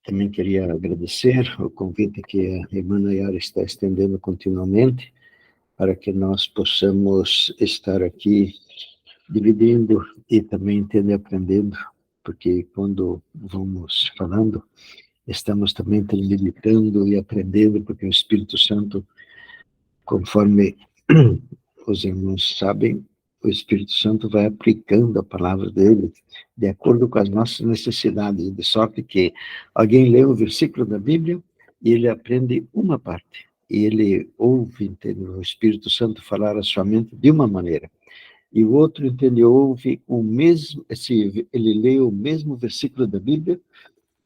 Também queria agradecer o convite que a irmã Nayara está estendendo continuamente, para que nós possamos estar aqui dividindo e também entender e aprendendo, porque quando vamos falando, estamos também meditando e aprendendo, porque o Espírito Santo, conforme os irmãos sabem, o Espírito Santo vai aplicando a palavra dele de acordo com as nossas necessidades, de sorte que alguém lê um versículo da Bíblia e ele aprende uma parte, e ele ouve, entende, o Espírito Santo falar a sua mente de uma maneira, e o outro, entende, ouve o mesmo, ele lê o mesmo versículo da Bíblia,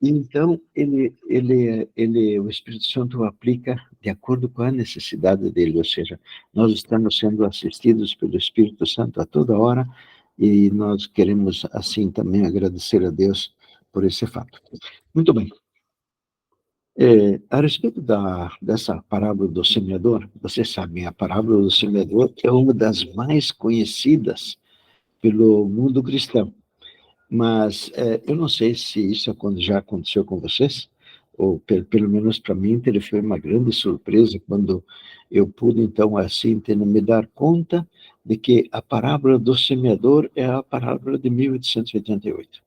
e então o Espírito Santo o aplica de acordo com a necessidade dele, ou seja, nós estamos sendo assistidos pelo Espírito Santo a toda hora, e nós queremos, assim, também agradecer a Deus por esse fato. Muito bem. A respeito dessa parábola do semeador, vocês sabem, a parábola do semeador é uma das mais conhecidas pelo mundo cristão. Mas eu não sei se isso já aconteceu com vocês, ou pelo menos para mim, ele foi uma grande surpresa quando eu pude, então, assim, me dar conta de que a parábola do semeador é a parábola de 1888.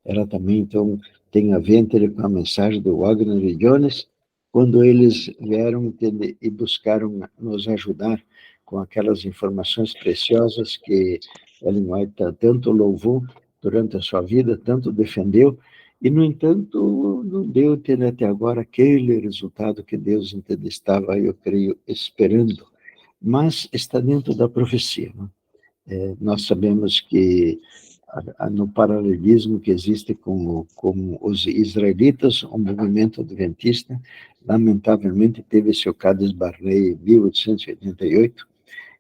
Ela também, então, tem a ver com a mensagem do Wagner e Jones, quando eles vieram, entender, e buscaram nos ajudar com aquelas informações preciosas que Ellen White tanto louvou durante a sua vida, tanto defendeu, e, no entanto, não deu, entender, até agora aquele resultado que Deus, entender, estava, eu creio, esperando. Mas está dentro da profecia, né? Nós sabemos que no paralelismo que existe com os israelitas, o movimento adventista, lamentavelmente, teve seu Cades Barney em 1888,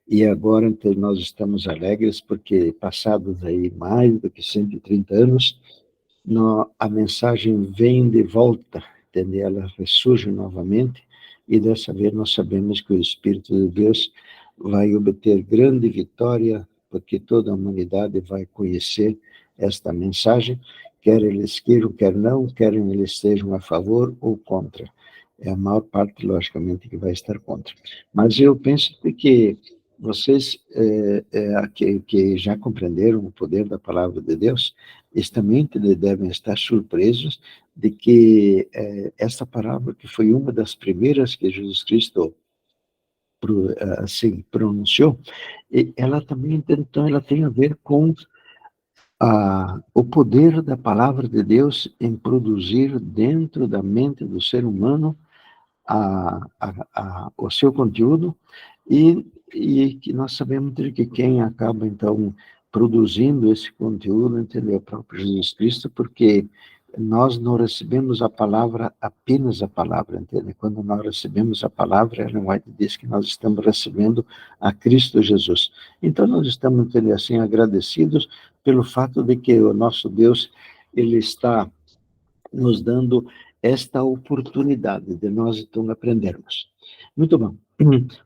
e agora, então, nós estamos alegres, porque passados aí mais do que 130 anos, a mensagem vem de volta, entende? Ela ressurge novamente, e dessa vez nós sabemos que o Espírito de Deus vai obter grande vitória, porque toda a humanidade vai conhecer esta mensagem, quer eles queiram, quer não, quer eles estejam a favor ou contra. É a maior parte, logicamente, que vai estar contra. Mas eu penso que vocês que já compreenderam o poder da palavra de Deus, também devem estar surpresos de que essa palavra, que foi uma das primeiras que Jesus Cristo assim, pronunciou, ela também, então, ela tem a ver com o poder da palavra de Deus em produzir dentro da mente do ser humano o seu conteúdo, e que nós sabemos que quem acaba, então, produzindo esse conteúdo, entendeu? É o próprio Jesus Cristo, porque nós não recebemos a palavra, apenas a palavra, entende? Quando nós recebemos a palavra, Ellen White diz que nós estamos recebendo a Cristo Jesus. Então, nós estamos, entende, assim, agradecidos pelo fato de que o nosso Deus, ele está nos dando esta oportunidade de nós, então, aprendermos. Muito bom.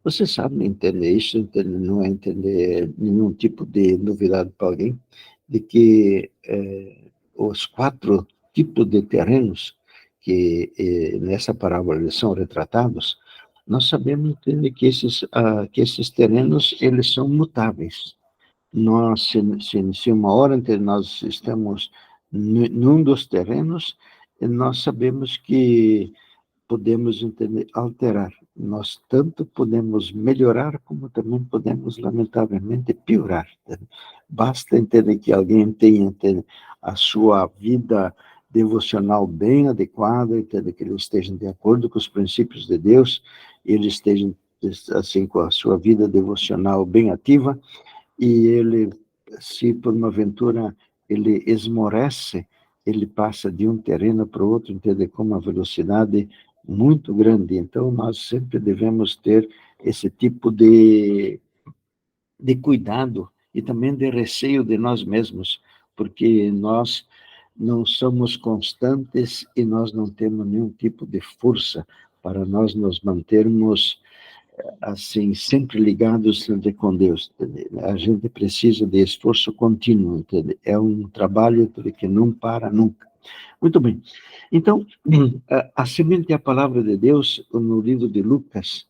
Você sabe entender isso, não é entender nenhum tipo de novidade para alguém, de que os 4 tipos de terrenos que nessa parábola eles são retratados, nós sabemos, entender, que esses terrenos, eles são mutáveis. Se uma hora nós estamos num dos terrenos, nós sabemos que podemos, entender, alterar. Nós tanto podemos melhorar, como também podemos, lamentavelmente, piorar. Basta entender que alguém tenha, entender, a sua vida devocional bem adequada, entender que ele esteja de acordo com os princípios de Deus, ele esteja, assim, com a sua vida devocional bem ativa, e ele, se por uma aventura ele esmorece, ele passa de um terreno para o outro, entende, com uma velocidade muito grande. Então, nós sempre devemos ter esse tipo de cuidado e também de receio de nós mesmos, porque nós não somos constantes e nós não temos nenhum tipo de força para nós nos mantermos assim, sempre ligados com Deus, entendeu? A gente precisa de esforço contínuo, entendeu? É um trabalho que não para nunca. Muito bem. Então, a semente é a palavra de Deus, no livro de Lucas,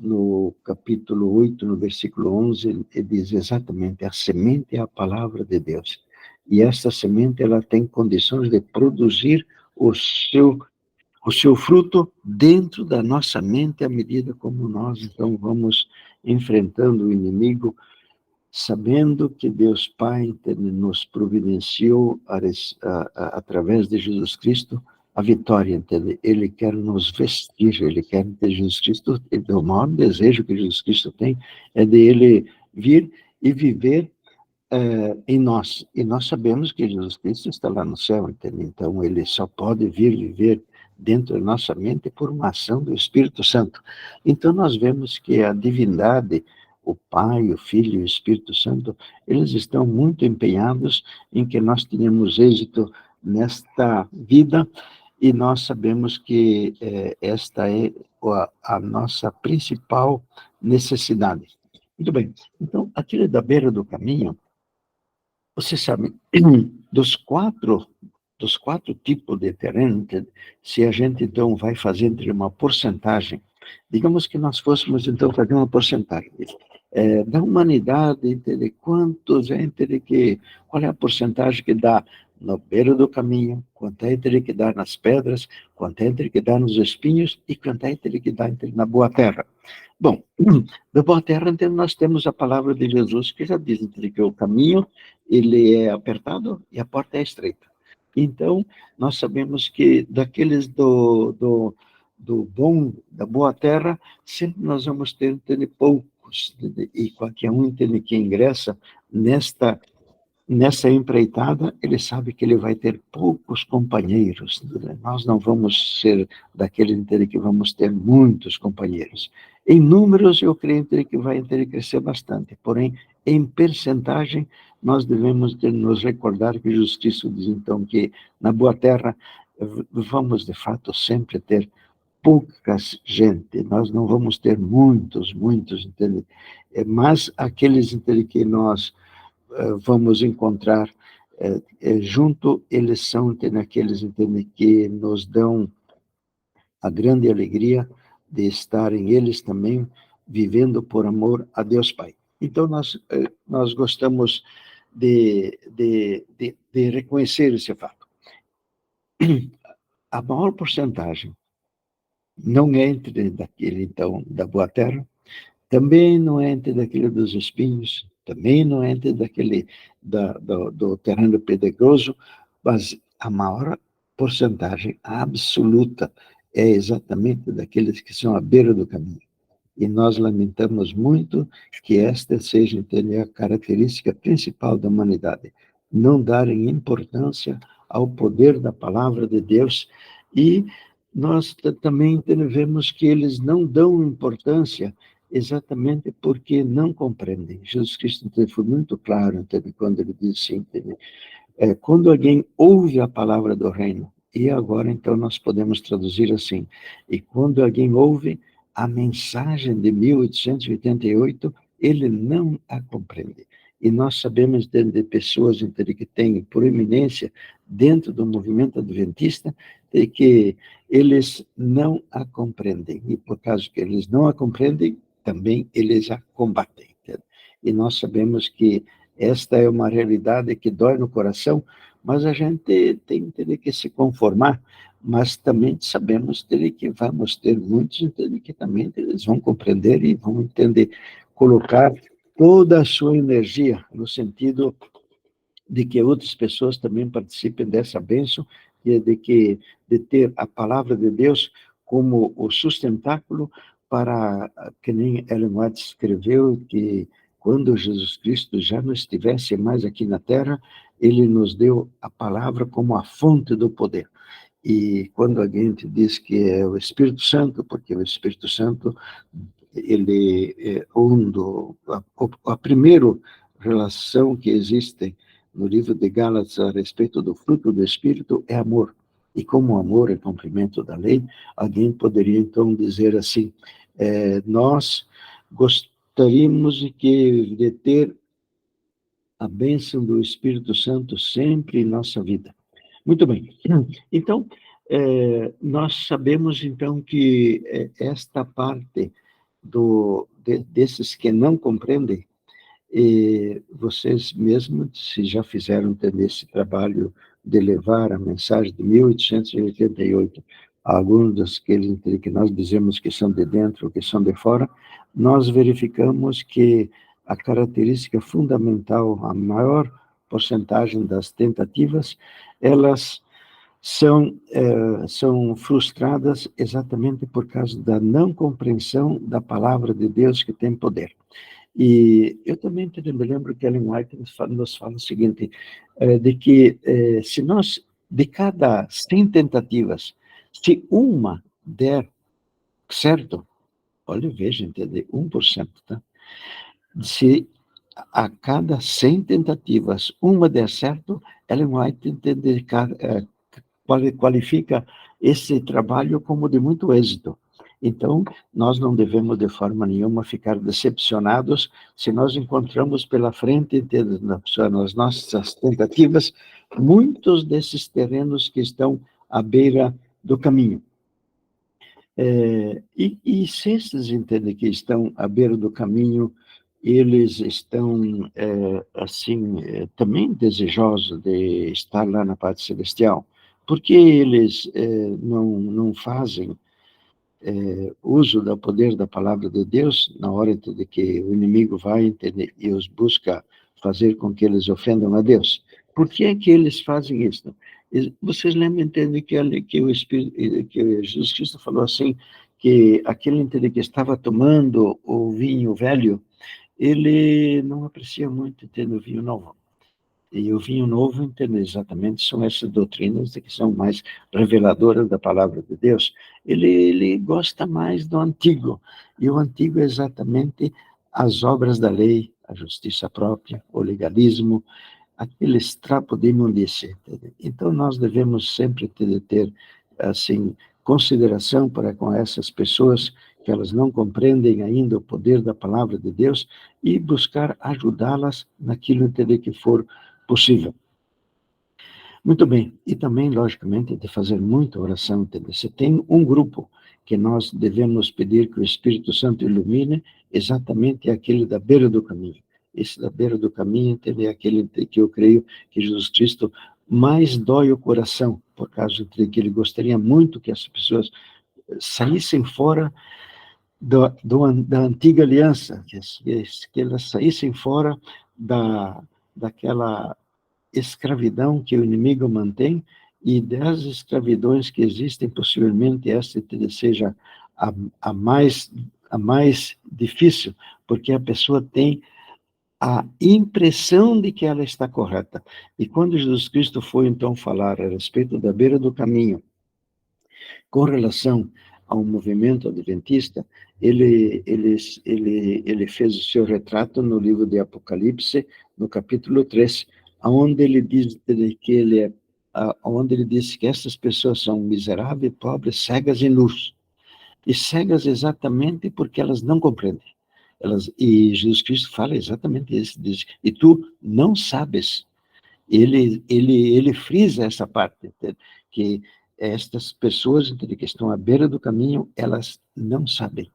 no capítulo 8, no versículo 11, ele diz exatamente, a semente é a palavra de Deus. E esta semente, ela tem condições de produzir o seu fruto dentro da nossa mente, à medida como nós, então, vamos enfrentando o inimigo, sabendo que Deus Pai nos providenciou, através de Jesus Cristo, a vitória, entende? Ele quer nos vestir, ele quer que Jesus Cristo, o maior desejo que Jesus Cristo tem é de ele vir e viver em nós. E nós sabemos que Jesus Cristo está lá no céu, entende? Então ele só pode vir viver dentro da nossa mente por uma ação do Espírito Santo. Então nós vemos que a divindade, o Pai, o Filho e o Espírito Santo, eles estão muito empenhados em que nós tenhamos êxito nesta vida, e nós sabemos que esta é a nossa principal necessidade. Muito bem. Então, aquele da beira do caminho, você sabe, dos quatro tipos de terreno, se a gente, então, vai fazer entre uma porcentagem, digamos que nós fôssemos, então, fazer uma porcentagem da humanidade, de quantos entre que, qual é a porcentagem que dá na beira do caminho, quanto é entre que dá nas pedras, quanto é entre que dá nos espinhos e quanto é entre que dá na boa terra. Bom, da boa terra, então, nós temos a palavra de Jesus, que já diz que o caminho ele é apertado e a porta é estreita. Então, nós sabemos que daqueles do bom, da boa terra, sempre nós vamos ter poucos, e qualquer um que ingressa nessa empreitada, ele sabe que ele vai ter poucos companheiros. Nós não vamos ser daquele que vamos ter muitos companheiros. Em números, eu creio que vai crescer bastante, porém, em percentagem, nós devemos nos recordar que Jesus Cristo diz, então, que na boa terra vamos, de fato, sempre ter poucas gente, nós não vamos ter muitos, entende? Mas aqueles que nós vamos encontrar junto, eles são aqueles que nos dão a grande alegria de estarem eles também vivendo por amor a Deus Pai. Então, nós gostamos de reconhecer esse fato. A maior porcentagem não é entre daquele, então, da boa terra, também não é entre daquele dos espinhos, também não é entre daquele do terreno pedregoso, mas a maior porcentagem absoluta é exatamente daqueles que são à beira do caminho. E nós lamentamos muito que esta seja, entendeu, a característica principal da humanidade, não darem importância ao poder da palavra de Deus, e nós também vemos que eles não dão importância exatamente porque não compreendem. Jesus Cristo foi muito claro, entende, quando ele disse assim, entende, quando alguém ouve a palavra do reino, e agora então nós podemos traduzir assim, e quando alguém ouve a mensagem de 1888, ele não a compreende. E nós sabemos de pessoas que têm proeminência dentro do movimento adventista, de que eles não a compreendem. E por causa que eles não a compreendem, também eles a combatem. Entende? E nós sabemos que esta é uma realidade que dói no coração, mas a gente tem que se conformar, mas também sabemos que vamos ter muitos que também eles vão compreender e vão entender, colocar toda a sua energia no sentido de que outras pessoas também participem dessa bênção, e de ter a palavra de Deus como o sustentáculo para, que nem Ellen White escreveu, que quando Jesus Cristo já não estivesse mais aqui na Terra, ele nos deu a palavra como a fonte do poder. E quando alguém te diz que é o Espírito Santo, porque o Espírito Santo, ele é a primeira relação que existe no livro de Gálatas a respeito do fruto do Espírito é amor. E como o amor é cumprimento da lei, alguém poderia então dizer assim, nós gostaríamos de ter a bênção do Espírito Santo sempre em nossa vida. Muito bem. Então, nós sabemos, então, que esta parte desses que não compreendem, e vocês mesmos, se já fizeram entender esse trabalho de levar a mensagem de 1888 a alguns daqueles que nós dizemos que são de dentro ou que são de fora, nós verificamos que a característica fundamental, a maior porcentagem das tentativas, elas são frustradas exatamente por causa da não compreensão da palavra de Deus que tem poder. E eu também me lembro que Ellen White nos fala o seguinte, de que se nós, de cada 100 tentativas, se uma der certo, olha, veja, entende, 1%, tá? Se a cada 100 tentativas, uma der certo, Ellen White entende, qualifica esse trabalho como de muito êxito. Então, nós não devemos de forma nenhuma ficar decepcionados se nós encontramos pela frente, nas nossas tentativas, muitos desses terrenos que estão à beira do caminho. E se esses entendem que estão à beira do caminho, eles estão, assim, também desejosos de estar lá na parte celestial, porque eles não fazem uso do poder da palavra de Deus na hora de que o inimigo vai entender e os busca fazer com que eles ofendam a Deus. Por que é que eles fazem isso? Vocês lembram, entendem que o Espírito, que Jesus Cristo falou assim, que aquele entende que estava tomando o vinho velho, ele não aprecia muito entende, o vinho novo. E o vinho novo, entende, exatamente, são essas doutrinas que são mais reveladoras da palavra de Deus. Ele gosta mais do antigo, e o antigo é exatamente as obras da lei, a justiça própria, o legalismo, aquele trapo de imundícia. Entende? Então, nós devemos sempre ter assim, consideração para com essas pessoas que elas não compreendem ainda o poder da palavra de Deus e buscar ajudá-las naquilo entender que for possível. Muito bem, e também, logicamente, de fazer muita oração, entendeu? Se tem um grupo que nós devemos pedir que o Espírito Santo ilumine, exatamente aquele da beira do caminho. Esse da beira do caminho, entendeu? É aquele que eu creio que Jesus Cristo mais dói o coração, por causa de que ele gostaria muito que as pessoas saíssem fora da antiga aliança, que elas saíssem fora daquela escravidão que o inimigo mantém, e das escravidões que existem, possivelmente esta seja a mais difícil, porque a pessoa tem a impressão de que ela está correta. E quando Jesus Cristo foi, então, falar a respeito da beira do caminho, com relação ao movimento adventista, ele fez o seu retrato no livro de Apocalipse, no capítulo 3, onde ele diz que onde ele diz que essas pessoas são miseráveis, pobres, cegas e nus. E cegas exatamente porque elas não compreendem. E Jesus Cristo fala exatamente isso, diz, e tu não sabes. Ele frisa essa parte, que estas pessoas que estão à beira do caminho, elas não sabem.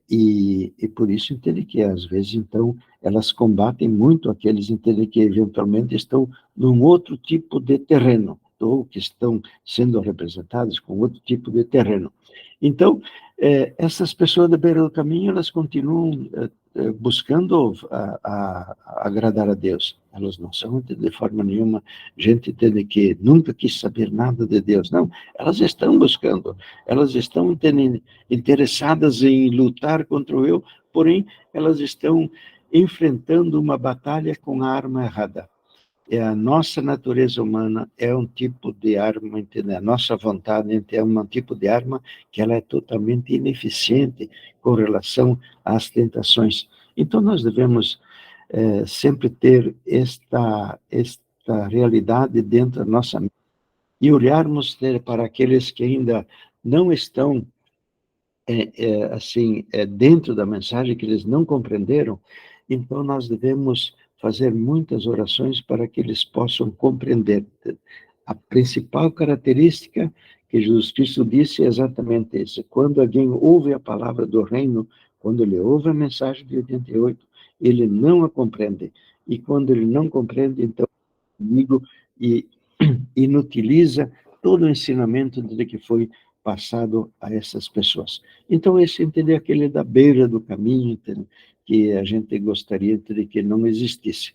E por isso, entende que, às vezes, então, elas combatem muito aqueles, entende que, eventualmente, estão num outro tipo de terreno, ou que estão sendo representados com outro tipo de terreno. Então, essas pessoas da beira do caminho, elas continuam buscando agradar a Deus. Elas não são, de forma nenhuma, gente entende que nunca quis saber nada de Deus. Não, elas estão buscando, elas estão interessadas em lutar contra o eu, porém, elas estão enfrentando uma batalha com a arma errada. A nossa natureza humana é um tipo de arma, entende? A nossa vontade é um tipo de arma que ela é totalmente ineficiente com relação às tentações. Então, nós devemos sempre ter esta realidade dentro da nossa mente e olharmos para aqueles que ainda não estão assim, dentro da mensagem, que eles não compreenderam. Então, nós devemos fazer muitas orações para que eles possam compreender. A principal característica que Jesus Cristo disse é exatamente essa. Quando alguém ouve a palavra do reino, quando ele ouve a mensagem de 88, ele não a compreende. E quando ele não compreende, então, comigo e inutiliza todo o ensinamento de que foi passado a essas pessoas. Então, esse entender aquele da beira do caminho, entende? Que a gente gostaria de que não existisse.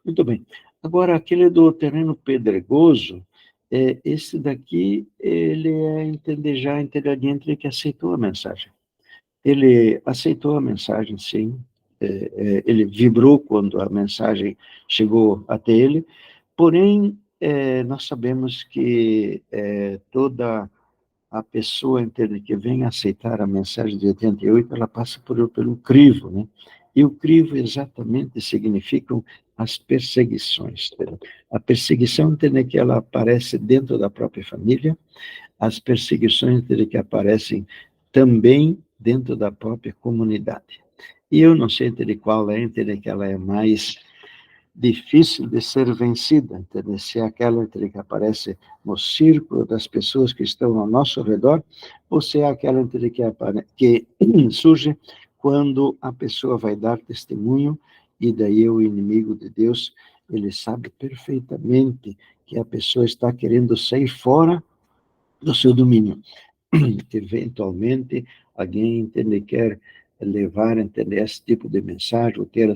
Muito bem. Agora, aquele do terreno pedregoso, esse daqui, ele é entender já, inteligente, que aceitou a mensagem. Ele aceitou a mensagem, sim. Ele vibrou quando a mensagem chegou até ele, porém, nós sabemos que toda a pessoa entende que vem aceitar a mensagem de 88, ela passa pelo crivo, né? E o crivo exatamente significam as perseguições. A perseguição entende que ela aparece dentro da própria família, as perseguições entende que aparecem também dentro da própria comunidade. E eu não sei entende qual é, entende que ela é mais difícil de ser vencida, entende? Se é aquela entende que aparece no círculo das pessoas que estão ao nosso redor, ou se é aquela entende que surge quando a pessoa vai dar testemunho, e daí o inimigo de Deus, ele sabe perfeitamente que a pessoa está querendo sair fora do seu domínio. Eventualmente, alguém entende, quer levar, entender esse tipo de mensagem, ou ter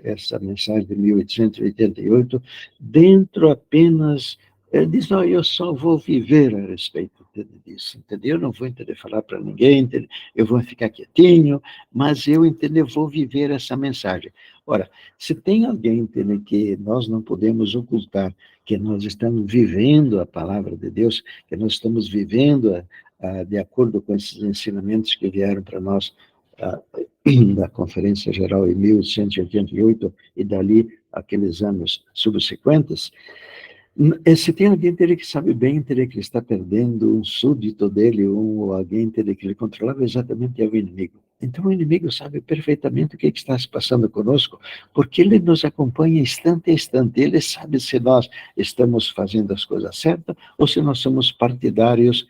essa mensagem de 1888, dentro apenas, ele diz, oh, eu só vou viver a respeito disso, entendeu? Eu não vou entender falar para ninguém, entendeu? Eu vou ficar quietinho, mas eu, entendeu, vou viver essa mensagem. Ora, se tem alguém, entendeu, que nós não podemos ocultar, que nós estamos vivendo a palavra de Deus, que nós estamos vivendo de acordo com esses ensinamentos que vieram para nós da Conferência Geral em 1888 e dali aqueles anos subsequentes, se tem alguém dele que sabe bem, teria que ele está perdendo um súdito dele, ou alguém teria que ele controlava, exatamente é o inimigo. Então o inimigo sabe perfeitamente o que está se passando conosco, porque ele nos acompanha instante a instante, ele sabe se nós estamos fazendo as coisas certas, ou se nós somos partidários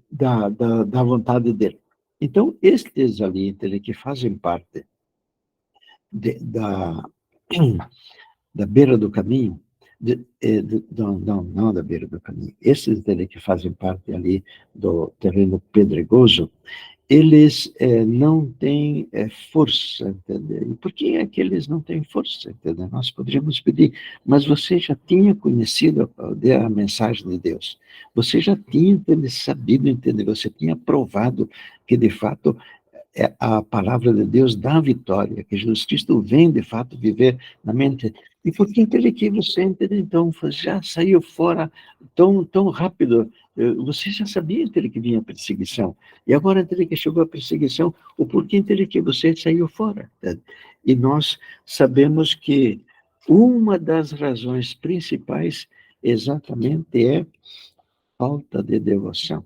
da vontade dele. Então, estes ali, entende, que fazem parte da, da beira do caminho, não da beira do caminho, esses dele que fazem parte ali do terreno pedregoso, eles não têm força, entendeu? E por que é que eles não têm força, entendeu? Nós poderíamos pedir, mas você já tinha conhecido a mensagem de Deus, você já tinha sabido, entendeu? Você tinha provado que, de fato, a palavra de Deus dá vitória, que Jesus Cristo vem, de fato, viver na mente. E por que que você, entendeu? Então, já saiu fora tão rápido? Você já sabia, entendeu, que vinha a perseguição. E agora, entendeu, que chegou a perseguição, o porquê, entendeu, que você saiu fora? E nós sabemos que uma das razões principais exatamente é falta de devoção.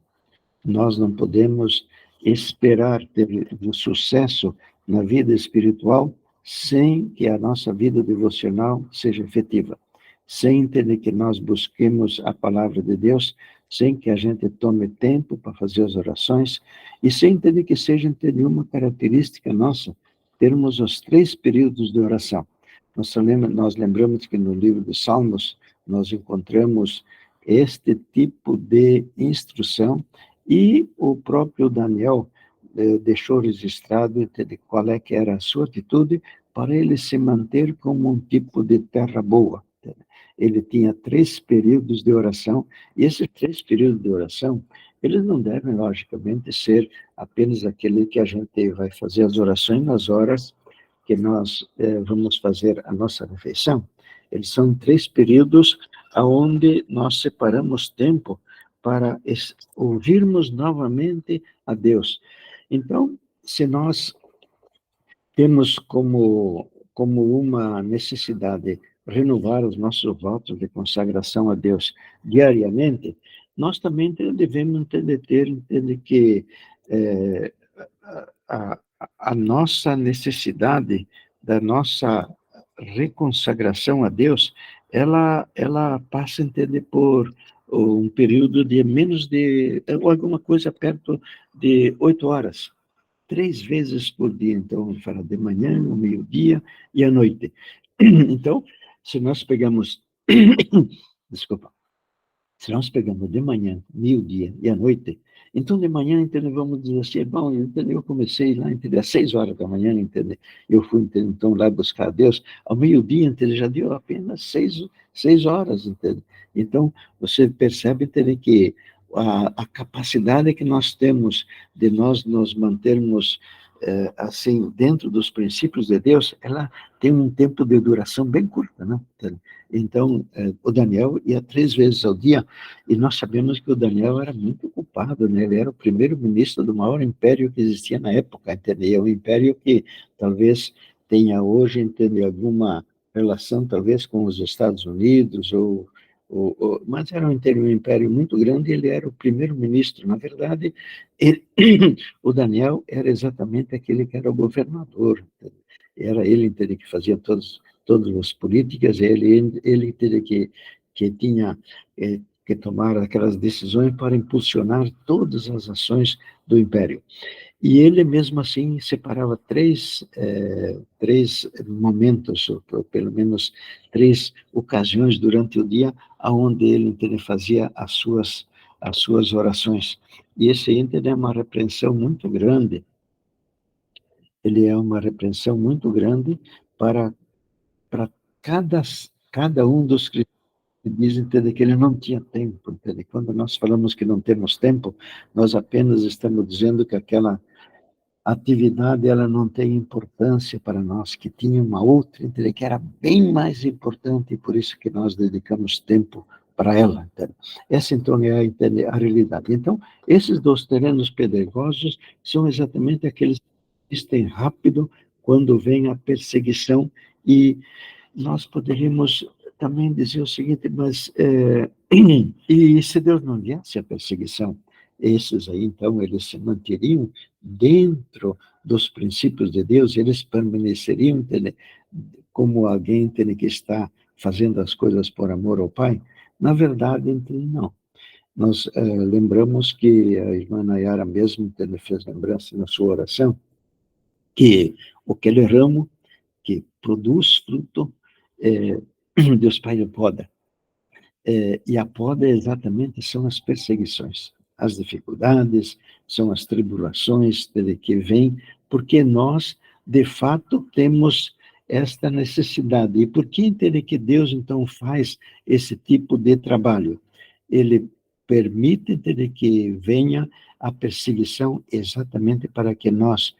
Nós não podemos esperar ter um sucesso na vida espiritual sem que a nossa vida devocional seja efetiva, sem entender que nós busquemos a palavra de Deus, sem que a gente tome tempo para fazer as orações, e sem entender que seja entender uma característica nossa, termos os 3 períodos de oração. Nós lembramos que no livro dos Salmos nós encontramos este tipo de instrução, e o próprio Daniel deixou registrado, entende, qual é que era a sua atitude para ele se manter como um tipo de terra boa. Entende? Ele tinha 3 períodos de oração, e esses 3 períodos de oração, eles não devem, logicamente, ser apenas aquele que a gente vai fazer as orações nas horas que nós vamos fazer a nossa refeição. Eles são 3 períodos onde nós separamos tempo para ouvirmos novamente a Deus. Então, se nós temos como uma necessidade renovar os nossos votos de consagração a Deus diariamente, nós também devemos entender que a nossa necessidade da nossa reconsagração a Deus, ela passa a entender por um período de menos de, ou alguma coisa perto de 8 horas, 3 vezes por dia. Então, ele fala de manhã, ao meio-dia e à noite. Então, se nós pegamos, desculpa, se nós pegamos de manhã, meio-dia e à noite, então de manhã, entendeu? Vamos dizer assim, bom, entendeu? Eu comecei lá, entendeu? Às 6 horas da manhã, entendeu? Eu fui, entendeu? Então, lá buscar a Deus. Ao meio-dia, entendeu? Já deu apenas 6 horas, entendeu? Então, você percebe, entendeu? Que a capacidade que nós temos de nós nos mantermos assim, dentro dos princípios de Deus, ela tem um tempo de duração bem curta, né? Então, o Daniel ia 3 vezes ao dia, e nós sabemos que o Daniel era muito ocupado, né? Ele era o primeiro-ministro do maior império que existia na época, entendeu? Um império que talvez tenha hoje, entendeu, alguma relação, talvez, com os Estados Unidos, mas era um império muito grande, e ele era o primeiro-ministro. Na verdade, ele, o Daniel era exatamente aquele que era o governador, entendeu? Era ele, entendeu, que fazia todas as políticas, ele teria que tinha que tomar aquelas decisões para impulsionar todas as ações do Império. E ele, mesmo assim, separava três momentos, ou pelo menos 3 ocasiões durante o dia, onde ele fazia as suas orações. E esse ínter é uma repreensão muito grande, ele é uma repreensão muito grande para para cada, cada um dos cristãos que dizem, entende, que ele não tinha tempo. Entende? Quando nós falamos que não temos tempo, nós apenas estamos dizendo que aquela atividade ela não tem importância para nós, que tinha uma outra, entende, que era bem mais importante, e por isso que nós dedicamos tempo para ela. Entende? Essa, então, é entende, a realidade. Então, esses 2 terrenos pedregosos são exatamente aqueles que existem rápido quando vem a perseguição. E nós poderíamos também dizer o seguinte, mas e se Deus não viesse a perseguição, esses aí, então, eles se manteriam dentro dos princípios de Deus, eles permaneceriam, entende, como alguém, entende, que está fazendo as coisas por amor ao Pai? Na verdade, entende, não. Nós lembramos que a irmã Nayara mesmo, entende, fez lembrança na sua oração, que aquele ramo que produz fruto, Deus Pai o poda. E a poda exatamente são as perseguições, as dificuldades, são as tribulações que vêm, porque nós, de fato, temos esta necessidade. E por que entender que Deus, então, faz esse tipo de trabalho? Ele permite entender que venha a perseguição exatamente para que nós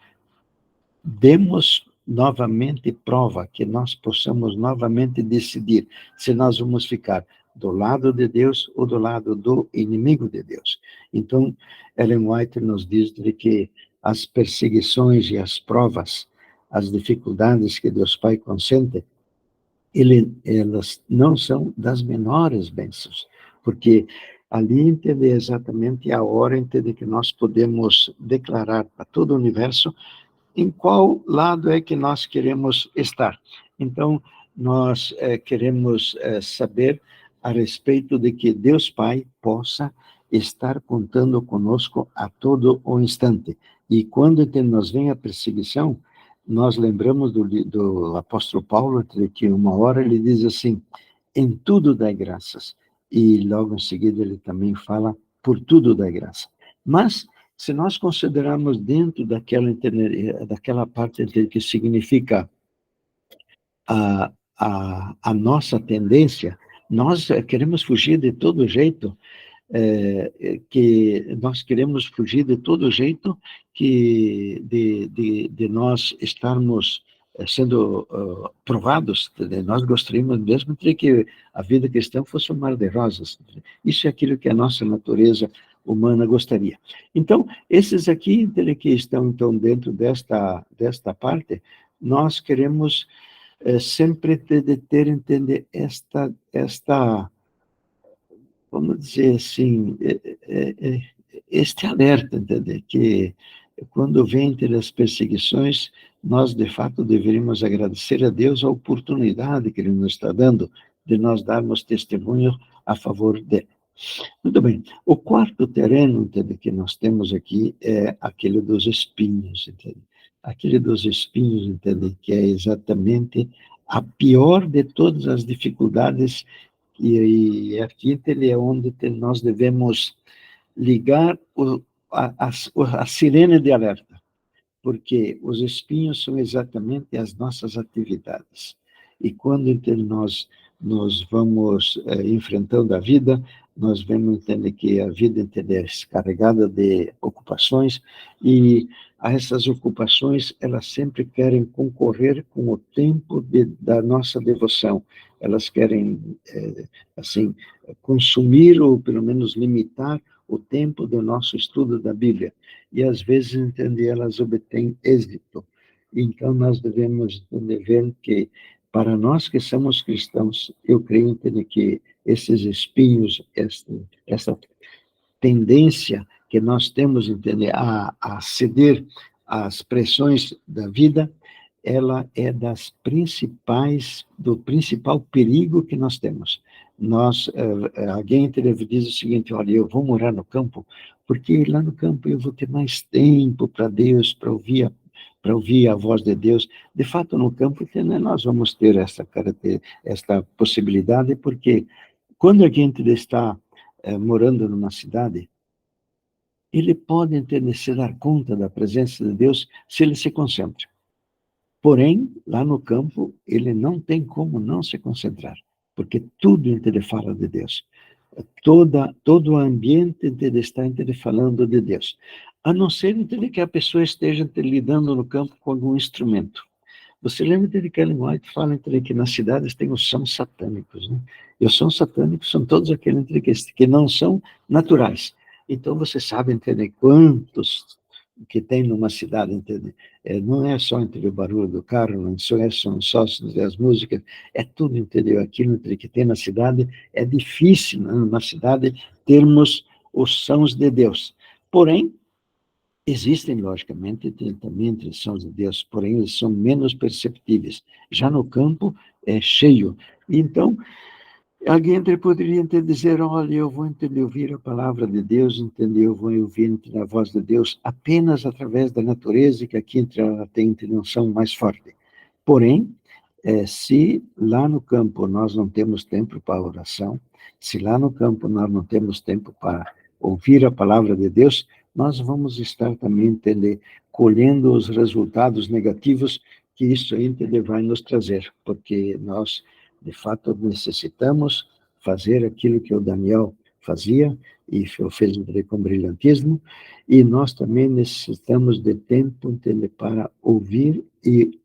demos novamente prova, que nós possamos novamente decidir se nós vamos ficar do lado de Deus ou do lado do inimigo de Deus. Então, Ellen White nos diz de que as perseguições e as provas, as dificuldades que Deus Pai consente, elas não são das menores bênçãos, porque ali entende exatamente a hora entende que nós podemos declarar para todo o universo em qual lado é que nós queremos estar. Então, nós queremos saber a respeito de que Deus Pai possa estar contando conosco a todo o instante. E quando nos vem a perseguição, nós lembramos do apóstolo Paulo, que uma hora ele diz assim, em tudo dai graças. E logo em seguida ele também fala, por tudo dai graça. Mas se nós considerarmos dentro daquela parte que significa a nossa tendência, nós queremos fugir de todo jeito, que nós queremos fugir de todo jeito de nós estarmos sendo provados. Nós gostaríamos mesmo de que a vida cristã fosse um mar de rosas. Isso é aquilo que a nossa natureza humana gostaria. Então, esses aqui que estão então dentro desta parte, nós queremos sempre ter entender esta vamos dizer assim, este alerta, entender que quando vem ter as perseguições, nós de fato deveríamos agradecer a Deus a oportunidade que Ele nos está dando de nós darmos testemunho a favor dele. Muito bem. O quarto terreno, entende, que nós temos aqui é aquele dos espinhos, entende? Aquele dos espinhos, entende, que é exatamente a pior de todas as dificuldades, e aqui, entende, é onde nós devemos ligar a sirene de alerta, porque os espinhos são exatamente as nossas atividades. E quando entende, nós vamos enfrentando a vida, nós vamos entender que a vida entende, é carregada de ocupações, e essas ocupações, elas sempre querem concorrer com o tempo da nossa devoção. Elas querem, assim, consumir ou pelo menos limitar o tempo do nosso estudo da Bíblia. E às vezes, entende, elas obtêm êxito. Então, nós devemos ver que, para nós que somos cristãos, eu creio, entende, que esses espinhos, essa tendência que nós temos, entende, a ceder às pressões da vida, ela é do principal perigo que nós temos. Alguém diz o seguinte: olha, eu vou morar no campo, porque lá no campo eu vou ter mais tempo para Deus, para ouvir a voz de Deus. De fato, no campo nós vamos ter esta possibilidade, porque quando a gente está morando numa cidade, ele pode entender, se dar conta da presença de Deus se ele se concentra. Porém, lá no campo, ele não tem como não se concentrar, porque tudo ele fala de Deus. Todo o ambiente ele está falando de Deus. A não ser que a pessoa esteja lidando no campo com algum instrumento. Você lembra de que Ellen White fala que nas cidades tem os sons satânicos, né? E os sons satânicos são todos aqueles que não são naturais. Então, você sabe, entender quantos que tem numa cidade, entende? Não é só o barulho do carro, não são só as músicas, é tudo, entendeu? Aquilo que tem na cidade, é difícil, né, na cidade, termos os sons de Deus. Porém, existem, logicamente, também entre os sons de Deus, porém, eles são menos perceptíveis. Já no campo, é cheio. Então, alguém poderia dizer: olha, eu vou ouvir a palavra de Deus, eu vou ouvir a voz de Deus apenas através da natureza, que aqui ela tem intenção mais forte. Porém, se lá no campo nós não temos tempo para oração, se lá no campo nós não temos tempo para ouvir a palavra de Deus, nós vamos estar também, colhendo os resultados negativos que isso vai nos trazer, porque nós, de fato, necessitamos fazer aquilo que o Daniel fazia, e fez com brilhantismo, e nós também necessitamos de tempo, para ouvir e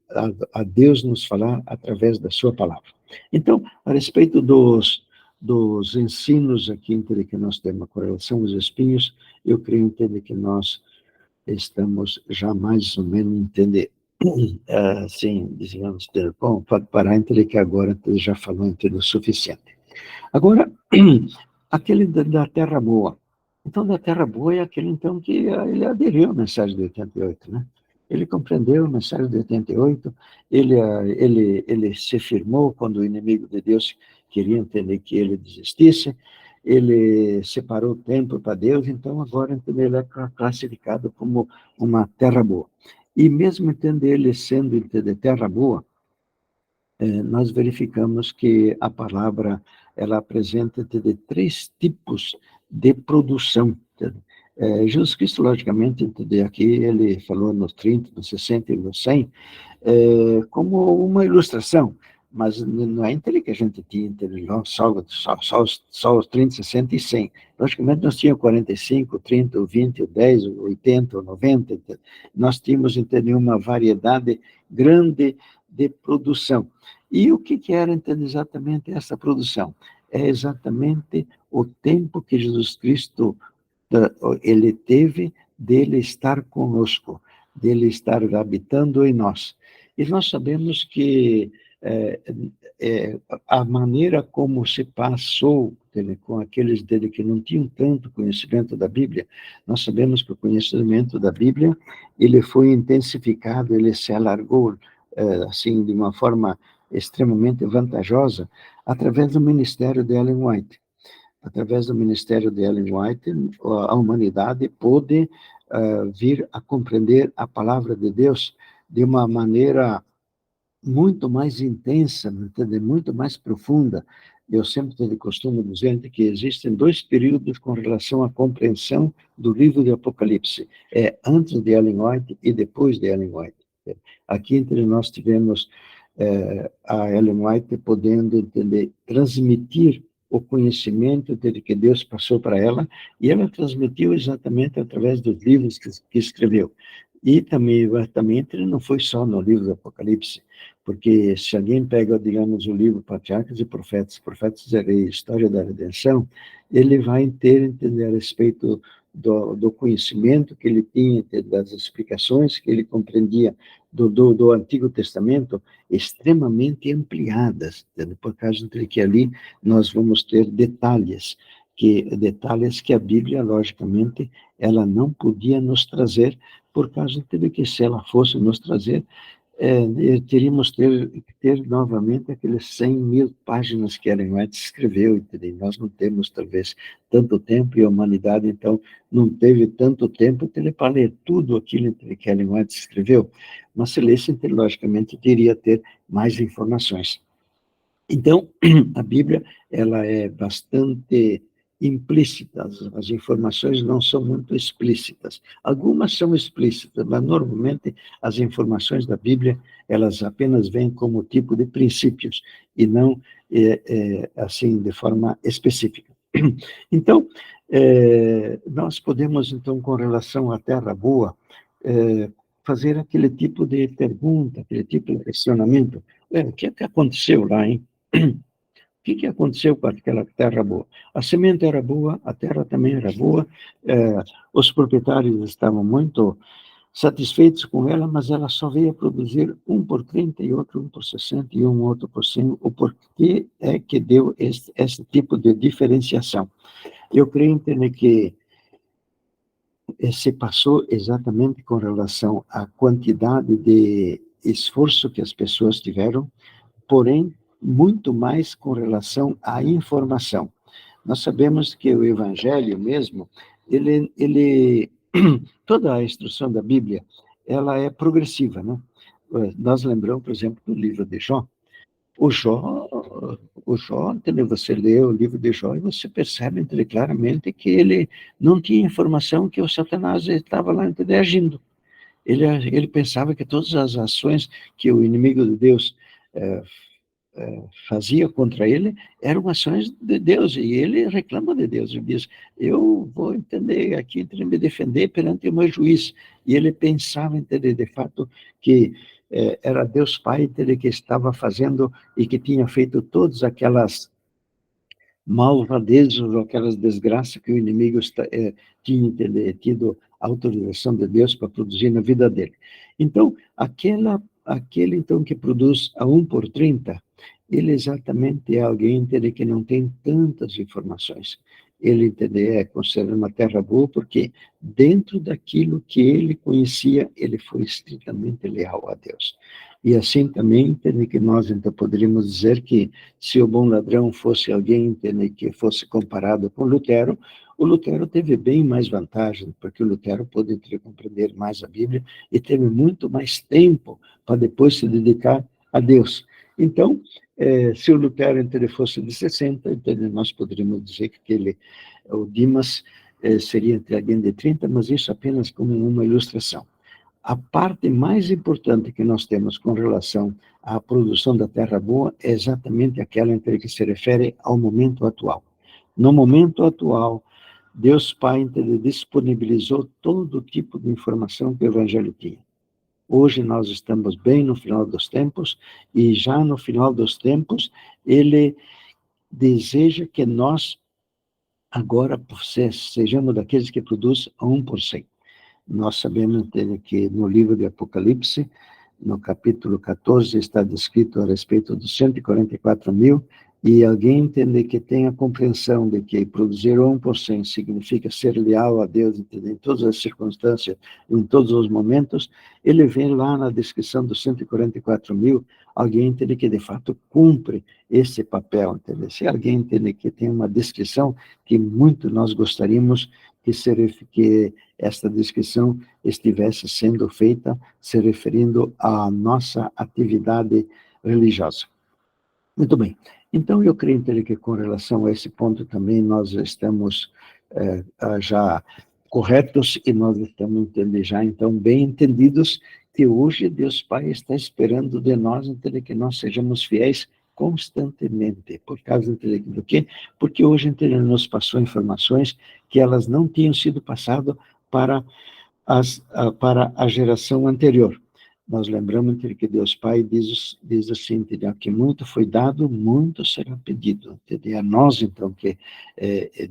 a Deus nos falar através da sua palavra. Então, a respeito dos ensinos aqui, que nós temos com relação aos espinhos, eu creio, que nós estamos já mais ou menos, assim, digamos, bom, pode parar, que agora já falou, o suficiente. Agora, aquele da Terra Boa. Então, da Terra Boa é aquele, então, que ele aderiu à mensagem de 88, né? Ele compreendeu a mensagem de 88, ele se firmou quando o inimigo de Deus queria entender que ele desistisse, ele separou tempo para Deus, então agora ele é classificado como uma terra boa. E mesmo ele sendo terra boa, nós verificamos que a palavra ela apresenta três tipos de produção. Jesus Cristo, logicamente, aqui ele falou nos 30, nos 60 e nos 100, como uma ilustração, mas não é que a gente tinha só os 30, 60 e 100. Logicamente, nós tínhamos 45, 30, 20, 10, 80, 90, nós tínhamos uma variedade grande de produção. E o que era exatamente essa produção? É exatamente o tempo que Jesus Cristo ele teve dele estar conosco, dele estar habitando em nós. E nós sabemos que a maneira como se passou com aqueles dele que não tinham tanto conhecimento da Bíblia, nós sabemos que o conhecimento da Bíblia, ele foi intensificado, ele se alargou, assim, de uma forma extremamente vantajosa através do ministério de Ellen White. Através do ministério de Ellen White, a humanidade pôde vir a compreender a palavra de Deus de uma maneira muito mais intensa, entende? Muito mais profunda. Eu sempre costumo dizer que existem dois períodos com relação à compreensão do livro de Apocalipse. É antes de Ellen White e depois de Ellen White. Aqui entre nós tivemos a Ellen White podendo entender, transmitir o conhecimento de que Deus passou para ela, e ela transmitiu exatamente através dos livros que escreveu. E também não foi só no livro do Apocalipse, porque se alguém pega, digamos, o livro Patriarcas e Profetas, Profetas e Reis, História da Redenção, ele vai entender a respeito do conhecimento que ele tinha, das explicações que ele compreendia do Antigo Testamento, extremamente ampliadas, por causa de que ali nós vamos ter detalhes que a Bíblia, logicamente, ela não podia nos trazer, por causa de que se ela fosse nos trazer, teríamos que ter novamente aqueles 100.000 páginas que Ellen White escreveu, entendeu? Nós não temos, talvez, tanto tempo, e a humanidade, então, não teve tanto tempo para ler tudo aquilo que Ellen White escreveu, mas se lesse, logicamente, teria ter mais informações. Então, a Bíblia, ela é bastante implícita, as informações não são muito explícitas. Algumas são explícitas, mas normalmente as informações da Bíblia, elas apenas vêm como tipo de princípios e não assim de forma específica. Então, nós podemos, então, com relação à terra boa, fazer aquele tipo de pergunta, aquele tipo de questionamento. O que aconteceu lá, hein? O que aconteceu com aquela terra boa? A semente era boa, a terra também era boa, os proprietários estavam muito satisfeitos com ela, mas ela só veio produzir um por 30 e outro um por 60 e um outro por 100. O porquê é que deu esse tipo de diferenciação? Eu creio entender que se passou exatamente com relação à quantidade de esforço que as pessoas tiveram, porém, muito mais com relação à informação. Nós sabemos que o Evangelho mesmo, toda a instrução da Bíblia, ela é progressiva, né? Nós lembramos, por exemplo, do livro de Jó. O Jó, entendeu? Você lê o livro de Jó e você percebe claramente que ele não tinha informação que o Satanás estava lá agindo. Ele pensava que todas as ações que o inimigo de Deus fazia contra ele eram ações de Deus, e ele reclama de Deus, ele diz, eu vou entender aqui, me defender perante o meu juiz, e ele pensava, entender, de fato, que era Deus Pai que estava fazendo e que tinha feito todas aquelas malvadezas ou aquelas desgraças que o inimigo tinha tido a autorização de Deus para produzir na vida dele. Então, aquele então que produz a 1 por 30, ele exatamente é alguém que não tem tantas informações. Ele é considerado uma terra boa porque dentro daquilo que ele conhecia, ele foi estritamente leal a Deus. E assim também que nós então poderíamos dizer que se o bom ladrão fosse alguém que fosse comparado com Lutero, o Lutero teve bem mais vantagem, porque o Lutero pôde compreender mais a Bíblia e teve muito mais tempo para depois se dedicar a Deus. Então, se o Lutero fosse de 60, nós poderíamos dizer que o Dimas seria alguém de 30, mas isso apenas como uma ilustração. A parte mais importante que nós temos com relação à produção da terra boa é exatamente aquela que se refere ao momento atual. No momento atual, Deus Pai disponibilizou todo tipo de informação que o Evangelho tinha. Hoje nós estamos bem no final dos tempos, e já no final dos tempos, ele deseja que nós agora sejamos daqueles que produzem a 1%. Nós sabemos que no livro de Apocalipse, no capítulo 14, está descrito a respeito dos 144 mil e alguém entender que tem a compreensão de que produzir 1% significa ser leal a Deus, entender, em todas as circunstâncias, em todos os momentos, ele vê lá na descrição dos 144 mil, alguém entende que de fato cumpre esse papel, entendeu? Se alguém entende que tem uma descrição que muito nós gostaríamos que esta descrição estivesse sendo feita se referindo à nossa atividade religiosa. Muito bem. Então, eu creio entender que com relação a esse ponto também nós estamos já corretos e nós estamos entendendo já, então, bem entendidos que hoje Deus Pai está esperando de nós entender que nós sejamos fiéis constantemente. Por causa do quê? Porque hoje ele nos passou informações que elas não tinham sido passadas para para a geração anterior. Nós lembramos que Deus Pai diz assim, entendeu? Que muito foi dado, muito será pedido. Entendeu? A nós, então, que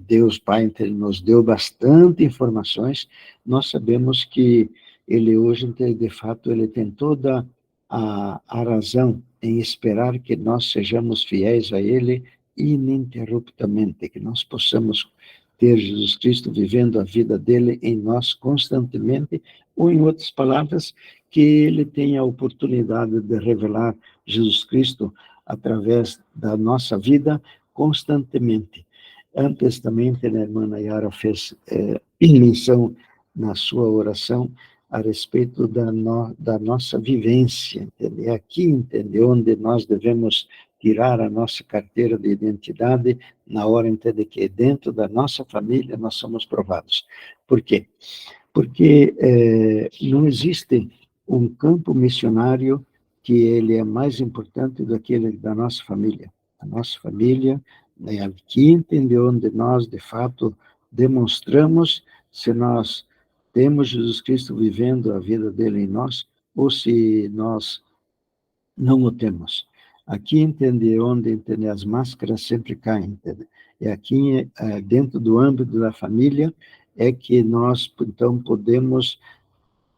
Deus Pai nos deu bastante informações, nós sabemos que Ele hoje, de fato, Ele tem toda a razão em esperar que nós sejamos fiéis a Ele ininterruptamente, que nós possamos ter Jesus Cristo vivendo a vida dele em nós constantemente, ou em outras palavras, que ele tenha a oportunidade de revelar Jesus Cristo através da nossa vida constantemente. Antes também, a irmã Nayara fez menção na sua oração a respeito da nossa vivência, entendeu? Aqui, entendeu? Onde nós devemos tirar a nossa carteira de identidade na hora entender que dentro da nossa família nós somos provados. Por quê? Porque não existe um campo missionário que ele é mais importante do que aquele da nossa família. A nossa família é aqui, entendeu? Onde nós, de fato, demonstramos se nós temos Jesus Cristo vivendo a vida dele em nós, ou se nós não o temos. Aqui, entender onde entender as máscaras sempre caem, entende? E aqui, dentro do âmbito da família, é que nós, então, podemos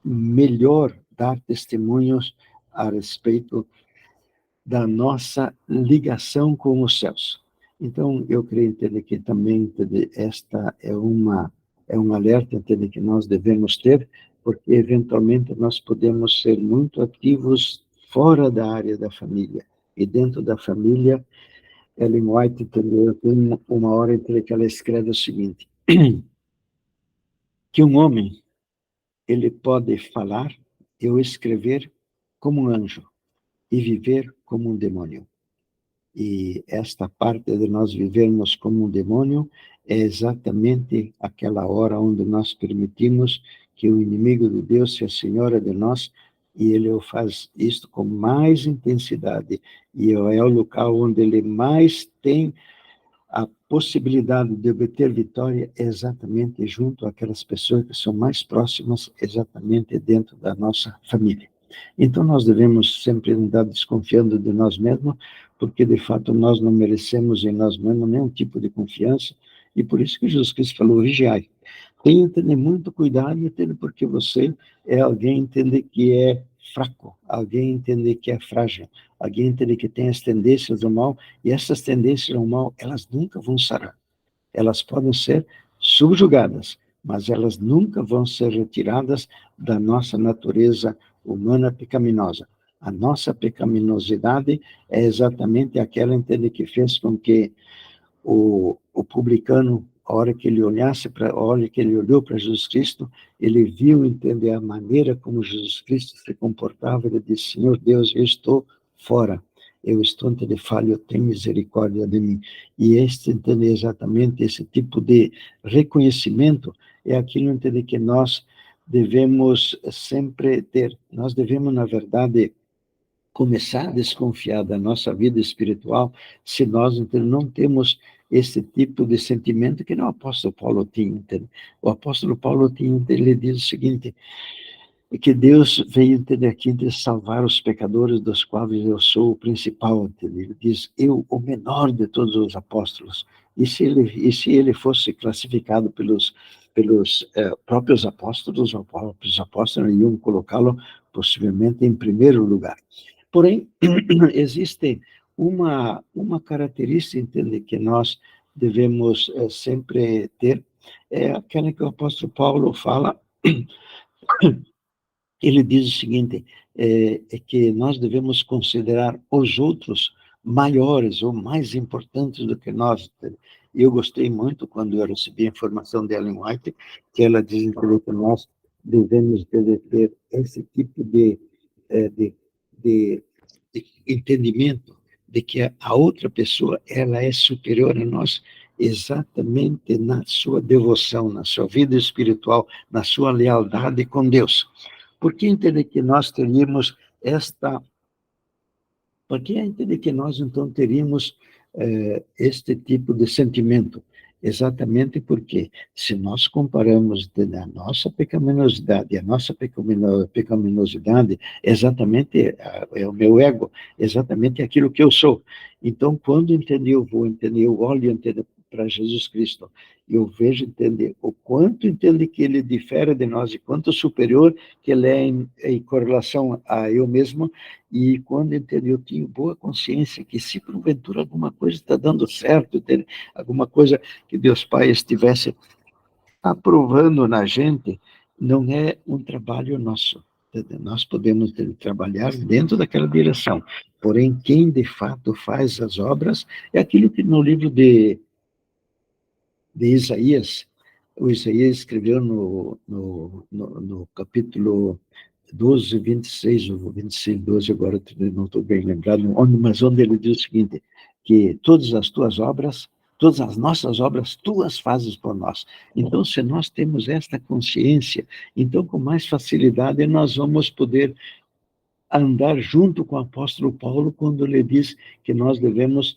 melhor dar testemunhos a respeito da nossa ligação com os céus. Então, eu creio entender que também entender, esta é um alerta entender, que nós devemos ter, porque eventualmente nós podemos ser muito ativos fora da área da família. E dentro da família, Ellen White entendeu, tem uma hora entre que ela escreve o seguinte, que um homem, ele pode falar ou escrever como um anjo e viver como um demônio. E esta parte de nós vivermos como um demônio é exatamente aquela hora onde nós permitimos que o inimigo de Deus se assenhora de nós, e ele faz isto com mais intensidade, e é o local onde ele mais tem a possibilidade de obter vitória é exatamente junto àquelas pessoas que são mais próximas, exatamente dentro da nossa família. Então, nós devemos sempre andar desconfiando de nós mesmos, porque, de fato, nós não merecemos em nós mesmos nenhum tipo de confiança, e por isso que Jesus Cristo falou, vigiai. Tenha entender muito cuidado, entender porque você é alguém entender que é fraco, alguém entender que é frágil, alguém entender que tem as tendências ao mal, e essas tendências ao mal, elas nunca vão sarar. Elas podem ser subjugadas, mas elas nunca vão ser retiradas da nossa natureza humana pecaminosa. A nossa pecaminosidade é exatamente aquela entende que fez com que o publicano, a hora que ele olhou para Jesus Cristo, ele viu entender a maneira como Jesus Cristo se comportava, ele disse, Senhor Deus, eu estou fora, eu estou entendendo falho, tem misericórdia de mim. E entender exatamente esse tipo de reconhecimento é aquilo entender que nós devemos sempre ter. Nós devemos, na verdade, começar a desconfiar da nossa vida espiritual se nós não temos esse tipo de sentimento que o apóstolo Paulo tinha. Entende? O apóstolo Paulo tinha, ele diz o seguinte, que Deus veio entender aqui de salvar os pecadores, dos quais eu sou o principal. Entende? Ele diz, eu, o menor de todos os apóstolos. E se ele fosse classificado pelos próprios apóstolos, os próprios apóstolos iam colocá-lo possivelmente em primeiro lugar. Porém, existe Uma característica, entende, que nós devemos sempre ter, é aquela que o apóstolo Paulo fala. Ele diz o seguinte, é que nós devemos considerar os outros maiores ou mais importantes do que nós. Eu gostei muito quando eu recebi a informação de Ellen White, que ela diz que nós devemos ter esse tipo eh, de, de, de entendimento de que a outra pessoa ela é superior a nós exatamente na sua devoção, na sua vida espiritual, na sua lealdade com Deus. Por que entender que nós teríamos esta... Por que entender que nós, então, teríamos este tipo de sentimento? Exatamente porque, se nós comparamos a nossa pecaminosidade, a nossa pecaminosidade, exatamente é o meu ego, exatamente aquilo que eu sou. Então, quando entender, eu vou entender, eu olho entender para Jesus Cristo, eu vejo entender o quanto entende que ele difere de nós, e quanto superior que ele é em correlação a eu mesmo, e quando entende, eu tenho boa consciência que se porventura alguma coisa está dando certo, entende? Alguma coisa que Deus Pai estivesse aprovando na gente, não é um trabalho nosso. Entende? Nós podemos trabalhar dentro daquela direção. Porém, quem de fato faz as obras é aquilo que no livro de Isaías, o Isaías escreveu no capítulo 12, 26, ou 26, 12, agora não estou bem lembrado, mas onde ele diz o seguinte, que todas as tuas obras, todas as nossas obras, tu as fazes por nós. Então, se nós temos esta consciência, então com mais facilidade nós vamos poder andar junto com o apóstolo Paulo quando ele diz que nós devemos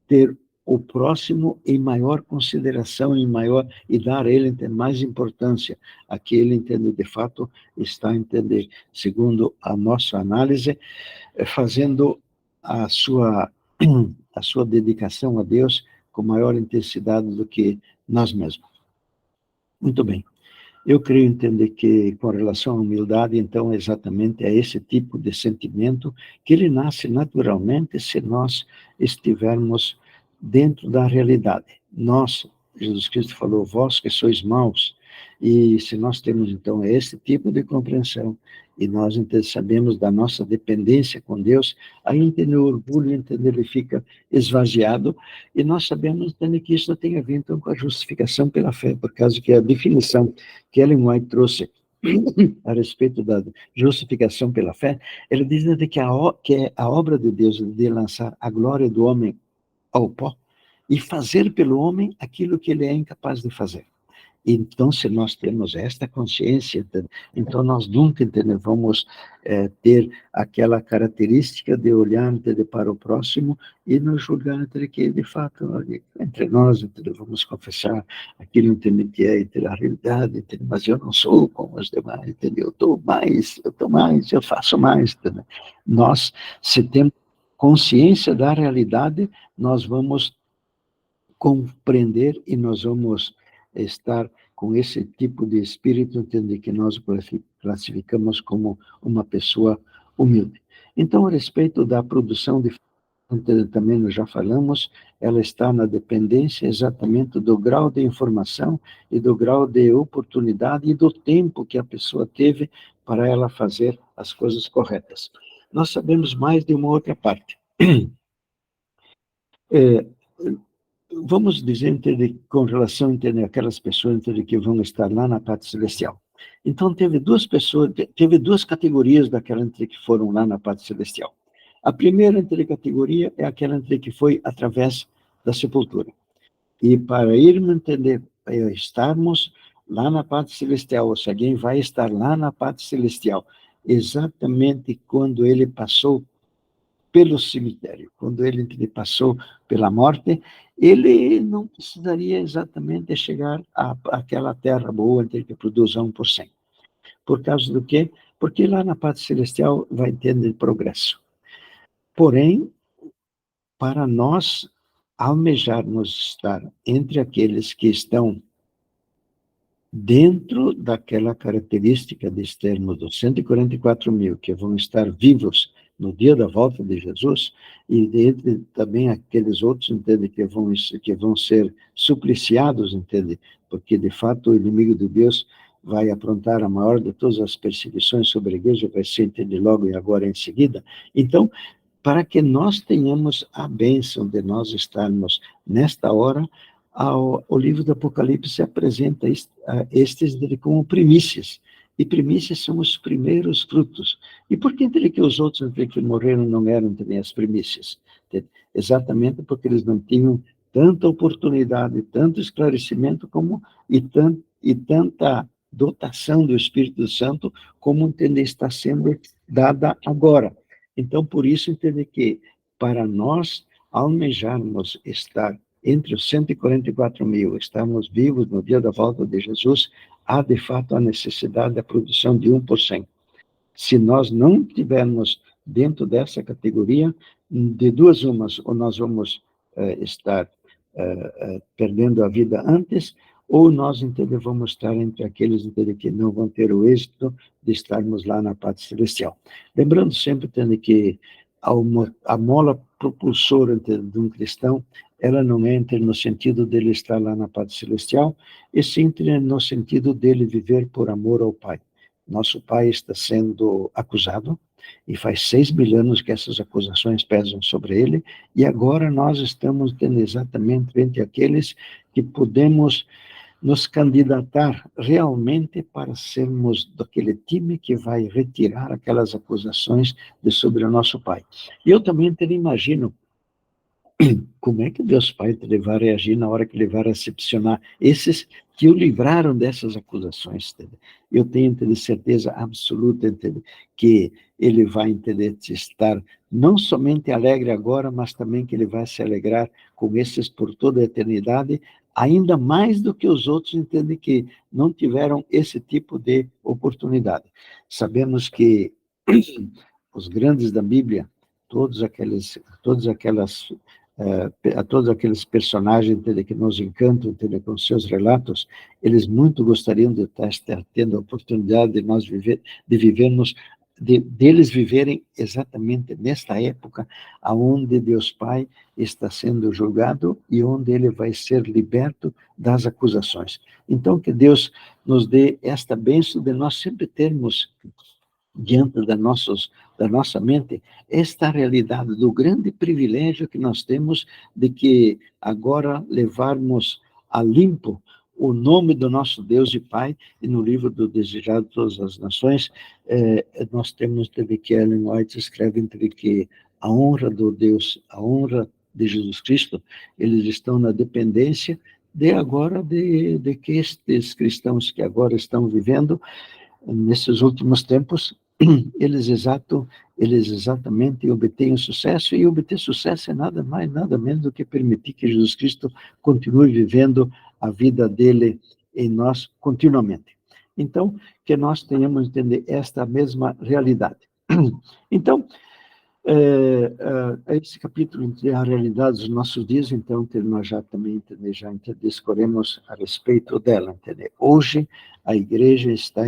ter o próximo em maior consideração, em maior, e dar a ele mais importância. Aqui ele entende, de fato, está a entender, segundo a nossa análise, fazendo a sua, a sua dedicação a Deus com maior intensidade do que nós mesmos. Muito bem. Eu creio entender que, com relação à humildade, então, exatamente é esse tipo de sentimento que ele nasce naturalmente se nós estivermos dentro da realidade. Nós, Jesus Cristo falou, vós que sois maus, e se nós temos, então, esse tipo de compreensão, e nós sabemos da nossa dependência com Deus, aí entender o orgulho, entender, ele fica esvaziado, e nós sabemos também que isso tem a ver, então, com a justificação pela fé, por causa que a definição que Ellen White trouxe a respeito da justificação pela fé, ele diz que é a obra de Deus de lançar a glória do homem ao pó e fazer pelo homem aquilo que ele é incapaz de fazer. Então, se nós temos esta consciência, então nós nunca vamos ter aquela característica de olhar para o próximo e nos julgar entre que, de fato, entre nós, vamos confessar aquilo que é entre a realidade, mas eu não sou como os demais, entendeu? Eu faço mais. Entendeu? Nós, se temos consciência da realidade, nós vamos compreender e nós vamos estar com esse tipo de espírito, entender que nós classificamos como uma pessoa humilde. Então, a respeito da produção de também nós já falamos, ela está na dependência exatamente do grau de informação e do grau de oportunidade e do tempo que a pessoa teve para ela fazer as coisas corretas. Nós sabemos mais de uma outra parte. É, vamos dizer, entende, com relação a aquelas pessoas entende, que vão estar lá na parte celestial. Então, teve duas pessoas, teve duas categorias daquela entre que foram lá na parte celestial. A primeira entre categoria é aquela entre que foi através da sepultura. E para irmos entender, estarmos lá na parte celestial, ou se alguém vai estar lá na parte celestial, exatamente quando ele passou pelo cemitério. Quando ele passou pela morte, ele não precisaria exatamente chegar àquela terra boa que produz 1%. Por causa do quê? Porque lá na parte celestial vai tendo progresso. Porém, para nós almejarmos estar entre aqueles que estão dentro daquela característica de termos dos 144 mil que vão estar vivos no dia da volta de Jesus, e dentre também aqueles outros, entende, que vão ser supliciados, entende, porque de fato o inimigo de Deus vai aprontar a maior de todas as perseguições sobre a igreja, vai ser, entende, logo e agora em seguida. Então, para que nós tenhamos a bênção de nós estarmos nesta hora, o livro do Apocalipse apresenta estes como primícias, e primícias são os primeiros frutos. E por que entre que os outros entre que morreram não eram também as primícias? Exatamente porque eles não tinham tanta oportunidade, tanto esclarecimento e tanta dotação do Espírito Santo como entender está sendo dada agora. Então, por isso, entender que para nós almejarmos estar entre os 144 mil, estamos vivos no dia da volta de Jesus, há de fato a necessidade da produção de 1%. Se nós não tivermos dentro dessa categoria, de duas umas, ou nós vamos estar perdendo a vida antes, ou nós, entende, vamos estar entre aqueles, entende, que não vão ter o êxito de estarmos lá na pátria celestial. Lembrando sempre, entende, que a mola propulsora, entende, de um cristão, ela não entra no sentido dele estar lá na pátria celestial, e sim no sentido dele viver por amor ao Pai. Nosso pai está sendo acusado, e faz 6.000 anos que essas acusações pesam sobre ele, e agora nós estamos tendo exatamente entre aqueles que podemos nos candidatar realmente para sermos daquele time que vai retirar aquelas acusações sobre o nosso pai. E eu também imagino como é que Deus Pai vai reagir na hora que ele vai recepcionar esses que o livraram dessas acusações, entende? Eu tenho, entende, certeza absoluta, entende, que ele vai, entender, estar não somente alegre agora, mas também que ele vai se alegrar com esses por toda a eternidade, ainda mais do que os outros, entende, que não tiveram esse tipo de oportunidade. Sabemos que os grandes da Bíblia, todos aqueles a todos aqueles personagens, entende, que nos encantam, entende, com seus relatos, eles muito gostariam de estar tendo a oportunidade de nós vivermos, deles viverem exatamente nesta época aonde Deus Pai está sendo julgado e onde ele vai ser liberto das acusações. Então, que Deus nos dê esta bênção de nós sempre termos diante da nossa mente, esta realidade do grande privilégio que nós temos de que agora levarmos a limpo o nome do nosso Deus e Pai, e no livro do Desejado de Todas as Nações, nós temos de que Ellen White escreve entre que a honra do Deus, a honra de Jesus Cristo, eles estão na dependência de que estes cristãos que agora estão vivendo nesses últimos tempos, eles exatamente obtêm sucesso, e obter sucesso é nada mais, nada menos do que permitir que Jesus Cristo continue vivendo a vida dele em nós continuamente. Então, que nós tenhamos entender esta mesma realidade. Então, esse capítulo é a realidade dos nossos dias, então nós já também discorremos a respeito dela. Entender? Hoje a igreja está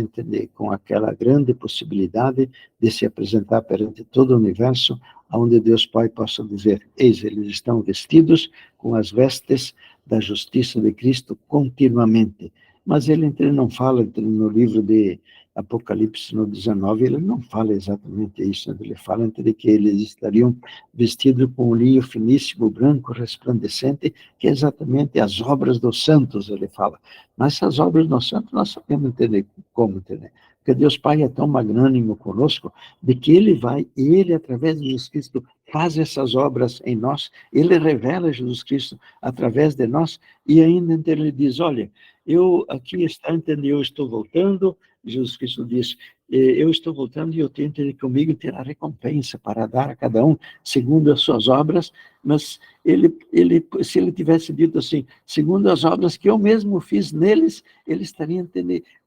com aquela grande possibilidade de se apresentar perante todo o universo, onde Deus Pai possa dizer: eis, eles estão vestidos com as vestes da justiça de Cristo continuamente. Mas ele não fala no livro de Apocalipse, no 19, ele não fala exatamente isso, ele fala de que eles estariam vestidos com um linho finíssimo, branco, resplandecente, que é exatamente as obras dos santos, ele fala. Mas essas obras dos santos, nós sabemos entender como, entender. Porque Deus Pai é tão magnânimo conosco, de que ele, através de Jesus Cristo, faz essas obras em nós, ele revela Jesus Cristo através de nós, e ainda ele diz: olha, eu aqui eu estou voltando. Jesus Cristo diz: eu estou voltando e eu tenho comigo ter a recompensa para dar a cada um segundo as suas obras. Mas se ele tivesse dito assim, segundo as obras que eu mesmo fiz neles, ele estaria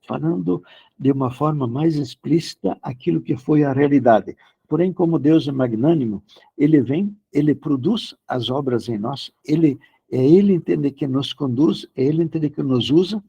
falando de uma forma mais explícita aquilo que foi a realidade. Porém, como Deus é magnânimo, ele vem, ele produz as obras em nós, ele entende que nos conduz, ele entende que nos usa,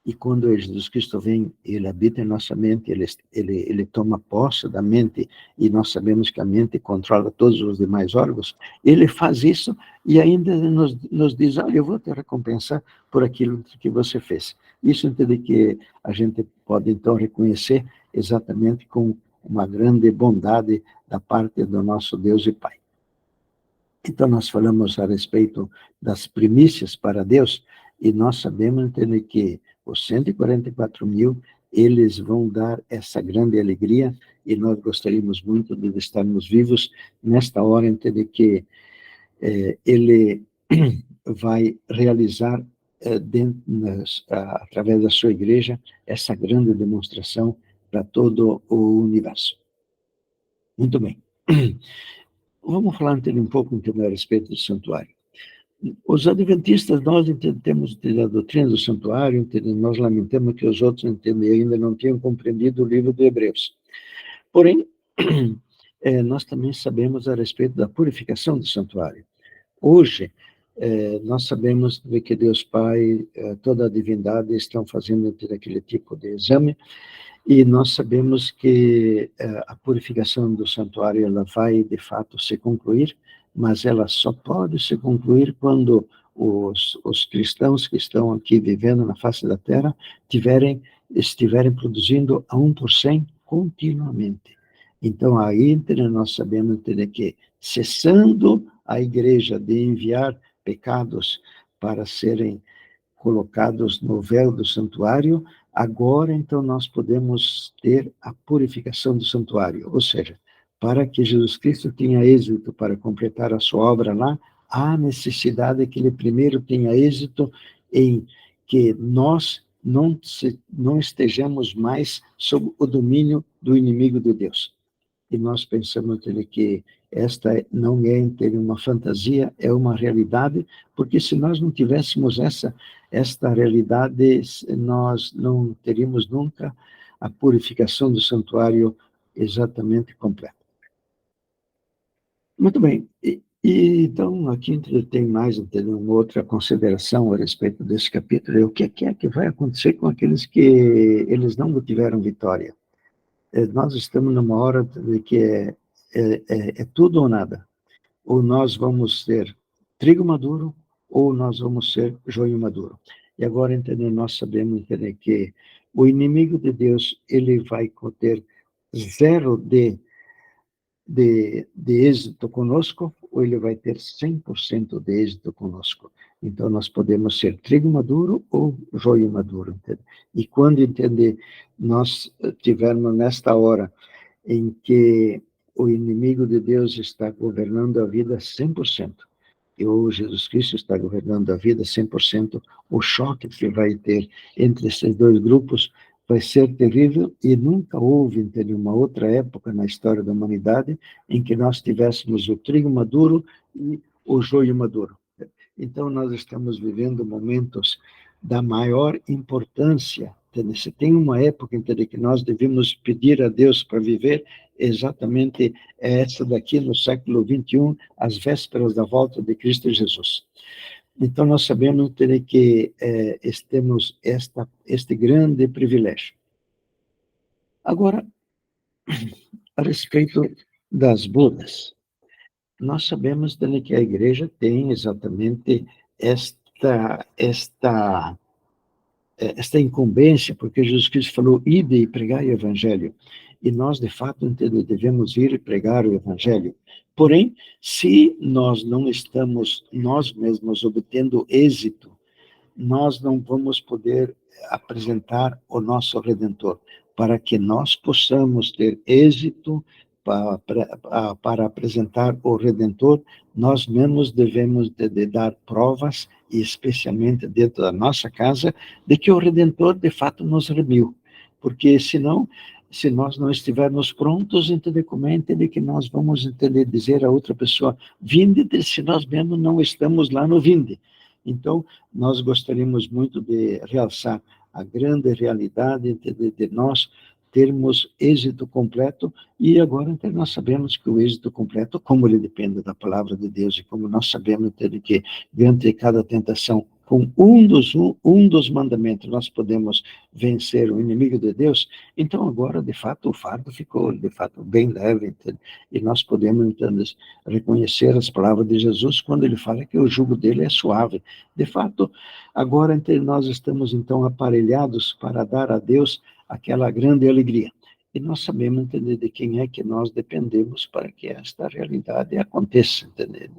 E quando Jesus Cristo vem, ele habita em nossa mente, ele toma posse da mente, e nós sabemos que a mente controla todos os demais órgãos. Ele faz isso e ainda nos diz: olha, eu vou te recompensar por aquilo que você fez. Isso entende que a gente pode, então, reconhecer exatamente com uma grande bondade da parte do nosso Deus e Pai. Então, nós falamos a respeito das primícias para Deus, e nós sabemos, entender que os 144 mil, eles vão dar essa grande alegria, e nós gostaríamos muito de estarmos vivos nesta hora, entender que ele vai realizar, através da sua igreja, essa grande demonstração para todo o universo. Muito bem. Vamos falar um pouco a respeito do santuário. Os adventistas, nós temos a doutrina do santuário, nós lamentamos que os outros ainda não tinham compreendido o livro de Hebreus. Porém, nós também sabemos a respeito da purificação do santuário. Hoje, nós sabemos que Deus Pai, toda a divindade estão fazendo aquele tipo de exame, e nós sabemos que a purificação do santuário ela vai, de fato, se concluir, mas ela só pode se concluir quando os cristãos que estão aqui vivendo na face da terra estiverem produzindo a 1% continuamente. Então, aí nós sabemos que, cessando a igreja de enviar pecados para serem colocados no véu do santuário, agora, então, nós podemos ter a purificação do santuário. Ou seja, para que Jesus Cristo tenha êxito para completar a sua obra lá, há necessidade que ele primeiro tenha êxito em que nós não estejamos mais sob o domínio do inimigo de Deus. E nós pensamos que esta não é uma fantasia, é uma realidade, porque se nós não tivéssemos esta realidade, nós não teríamos nunca a purificação do santuário exatamente completa. Muito bem. Então, aqui tem mais uma outra consideração a respeito desse capítulo. O que é que vai acontecer com aqueles que eles não tiveram vitória? Nós estamos numa hora de que é tudo ou nada. Ou nós vamos ser trigo maduro, ou nós vamos ser joio maduro. E agora, nós sabemos que o inimigo de Deus, ele vai ter zero de êxito conosco, ou ele vai ter 100% de êxito conosco. Então, nós podemos ser trigo maduro ou joio maduro. Entende? E quando, nós tivermos nesta hora em que o inimigo de Deus está governando a vida 100%, e o Jesus Cristo está governando a vida 100%, o choque que vai ter entre esses dois grupos vai ser terrível, e nunca houve uma outra época na história da humanidade em que nós tivéssemos o trigo maduro e o joio maduro. Então, nós estamos vivendo momentos da maior importância. Se tem uma época em que nós devemos pedir a Deus para viver, exatamente essa daqui, no século XXI, às vésperas da volta de Cristo Jesus. Então, nós sabemos que temos este grande privilégio. Agora, a respeito das bodas, nós sabemos que a igreja tem exatamente esta incumbência, porque Jesus Cristo falou: ide e pregai o evangelho. E nós, de fato, devemos ir e pregar o evangelho. Porém, se nós não estamos, nós mesmos, obtendo êxito, nós não vamos poder apresentar o nosso Redentor. Para que nós possamos ter êxito para apresentar o Redentor, nós mesmos devemos de dar provas, e especialmente dentro da nossa casa, de que o Redentor de fato nos remiu. Porque senão, se nós não estivermos prontos, como é que nós vamos dizer a outra pessoa: vinde, se nós mesmos não estamos lá no vinde. Então, nós gostaríamos muito de realçar a grande realidade de nós termos êxito completo, e agora nós sabemos que o êxito completo, como ele depende da palavra de Deus, e como nós sabemos que diante de cada tentação com um dos mandamentos, nós podemos vencer o inimigo de Deus, então agora, de fato, o fardo ficou, de fato, bem leve, entende? E nós podemos, então, reconhecer as palavras de Jesus quando ele fala que o jugo dele é suave. De fato, agora, entre nós estamos, então, aparelhados para dar a Deus aquela grande alegria. E nós sabemos, entender, de quem é que nós dependemos para que esta realidade aconteça, entender?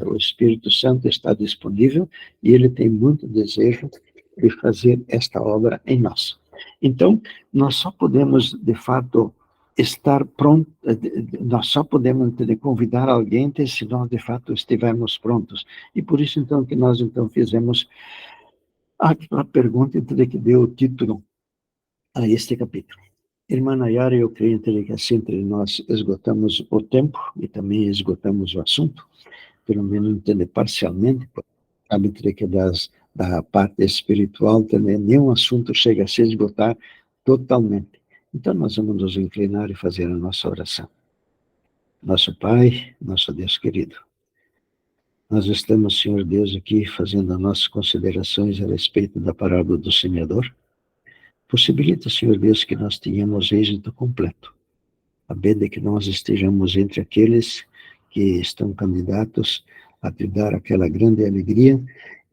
O Espírito Santo está disponível e ele tem muito desejo de fazer esta obra em nós. Então, nós só podemos, de fato, estar pronto, nós só podemos convidar alguém se nós, de fato, estivermos prontos. E por isso, então, que nós, então, fizemos aquela pergunta que deu o título a este capítulo. Irmã Nayara, eu creio que assim entre nós esgotamos o tempo e também esgotamos o assunto, pelo menos entender parcialmente, sabe, que da parte espiritual também nenhum assunto chega a se esgotar totalmente. Então nós vamos nos inclinar e fazer a nossa oração. Nosso Pai, nosso Deus querido, nós estamos, Senhor Deus, aqui fazendo as nossas considerações a respeito da parábola do semeador. Possibilita, Senhor Deus, que nós tenhamos êxito completo, a bem de que nós estejamos entre aqueles que estão candidatos a te dar aquela grande alegria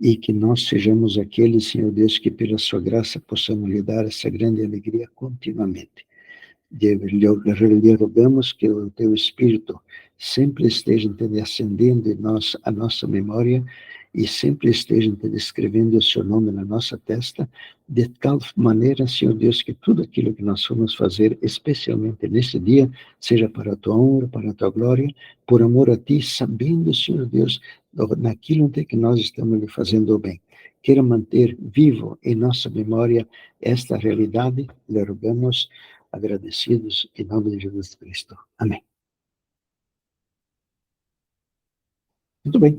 e que nós sejamos aqueles, Senhor Deus, que pela sua graça possamos lhe dar essa grande alegria continuamente. Lhe rogamos que o teu Espírito sempre esteja acendendo em nós a nossa memória e sempre esteja escrevendo o seu nome na nossa testa, de tal maneira, Senhor Deus, que tudo aquilo que nós formos fazer, especialmente nesse dia, seja para a tua honra, para a tua glória, por amor a ti, sabendo, Senhor Deus, naquilo que nós estamos lhe fazendo o bem. Queira manter vivo em nossa memória esta realidade, lhe rogamos, agradecidos em nome de Jesus Cristo. Amém. Muito bem.